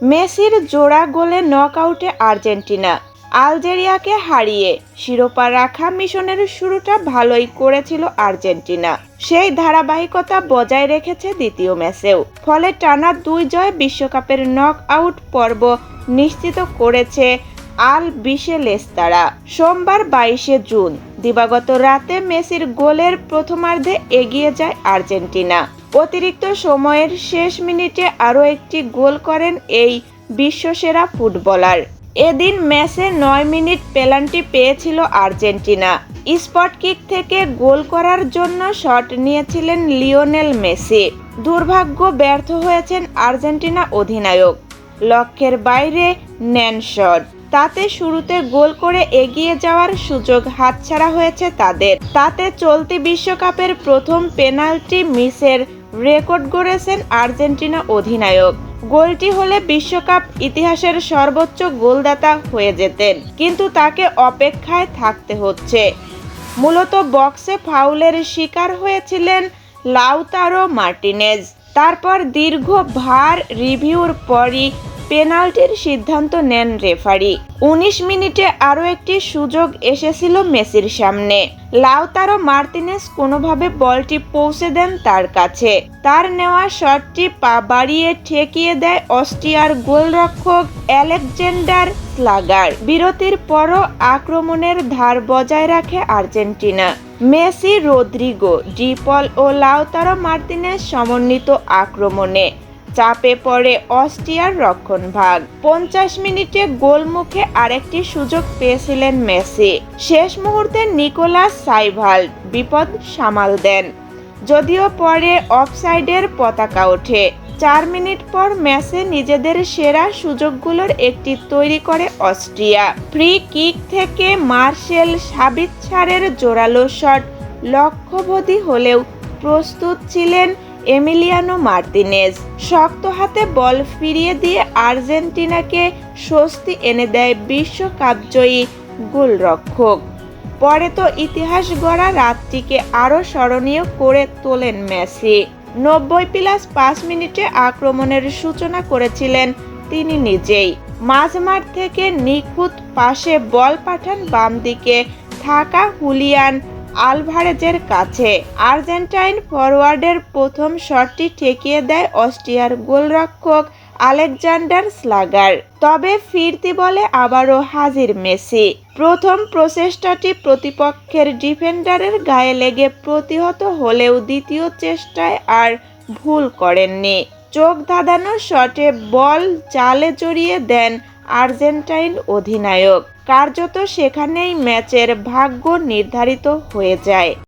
মেসির জোড়া গোলে নকআউটে আর্জেন্টিনা। আলজেরিয়াকে হারিয়ে শিরোপা রাখা মিশনের শুরুটা ভালোই করেছিল আর্জেন্টিনা। সেই ধারাবাহিকতা বজায় রেখেছে দ্বিতীয় ম্যাচেও। ফলে টানা 2 জয় বিশ্বকাপের নকআউট পর্ব নিশ্চিত করেছে আল বিসেলেস্তারা। সোমবার 22শে জুন দিবাগত রাতে মেসির গোলের প্রথমার্ধে এগিয়ে যায় আর্জেন্টিনা। অতিরিক্ত সময়ের শেষ মিনিটে আরও একটি গোল করেন এই বিশ্বসেরা ফুটবলার। এদিন ম্যাচে 9 মিনিট পেনাল্টি পেয়েছিল আর্জেন্টিনা। স্পট কিক থেকে গোল করার জন্য শট নিয়েছিলেন লিওনেল মেসি। দুর্ভাগ্য ব্যর্থ হয়েছেন আর্জেন্টিনা অধিনায়ক। লক্ষ্যের বাইরে নেন শট। তাতে শুরুতে গোল করে এগিয়ে যাওয়ার সুযোগ হাতছাড়া হয়েছে তাদের। তাতে চলতি বিশ্বকাপের প্রথম পেনাল্টি মিসের রেকর্ড গড়েছেন আর্জেন্টিনা অধিনায়ক। গোলটি হলে বিশ্বকাপ ইতিহাসের সর্বোচ্চ গোলদাতা হয়ে যেতেন, কিন্তু তাকে অপেক্ষায় থাকতে হচ্ছে। মূলত বক্সে ফাউলের শিকার হয়েছিলেন লাউতারো মার্টিনেজ। তারপর দীর্ঘ ভার রিভিউর পরই পেনাল্টির সিদ্ধান্ত নেন রেফারি। 19 মিনিটে আরও একটি সুযোগ এসেছিল মেসির সামনে। লাউতারো মার্টিনেজ কোনোভাবে বলটি পৌঁছে দেন তার কাছে। তার নেওয়া শটটি পা বাড়িয়ে ঠেকিয়ে দেয় অস্ট্রিয়ার গোলরক্ষক আলেকজান্ডার স্লাগার। বিরতির পরও আক্রমণের ধার বজায় রাখে আর্জেন্টিনা। মেসি, রদ্রিগো, ডি পল ও লাউতারো মার্টিনেজ সমন্বিত আক্রমণে চাপে পড়ে অস্ট্রিয়ার রক্ষণভাগ। 50 মিনিটে গোলমুখে আরেকটি সুযোগ পেয়েছিলেন মেসি। শেষ মুহূর্তে নিকোলাস সাইভাল্ড বিপদ সামাল দেন, যদিও পরে অফসাইডের পতাকা ওঠে। 4 মিনিট পর ম্যাচে নিজেদের সেরা সুযোগগুলোর একটি তৈরি করে অস্ট্রিয়া। ফ্রি কিক থেকে মার্সেল সাবিৎসারের জোরালো শট লক্ষ্যভেদী হলেও প্রস্তুত ছিলেন এমিলিয়ানো মার্তিনেজ। শক্ত হাতে বল ফিরিয়ে দিয়ে আর্জেন্টিনাকে স্বস্তি এনে দেয় বিশ্বকাপজয়ী গোলরক্ষক। পরে তো ইতিহাস গড়া রাতটিকে আরও স্মরণীয় করে তোলেন মেসি। 90+5 মিনিটে আক্রমণের সূচনা করেছিলেন তিনি নিজেই। মাঝমাঠ থেকে নিখুঁত পাশে বল পাঠান বাম দিকে থাকা হুলিয়ান আলভারেজের কাছে। আর্জেন্টাইন ফরওয়ার্ডের প্রথম শটটি ঠেকিয়ে দেয় অস্ট্রিয়ার গোলরক্ষক আলেকজান্ডার স্লাগার। তবে ফিরতি বলে আবারও হাজির মেসি। প্রথম প্রচেষ্টাটি প্রতিপক্ষের ডিফেন্ডারের গায়ে লেগে প্রতিহত হলেও দ্বিতীয় চেষ্টায় আর ভুল করেননি। চোখ ধাঁধানো শটে বল জালে জড়িয়ে দেন আর্জেন্টাইন অধিনায়ক। কার্যত সেখানেই ম্যাচের ভাগ্য নির্ধারিত হয়ে যায়।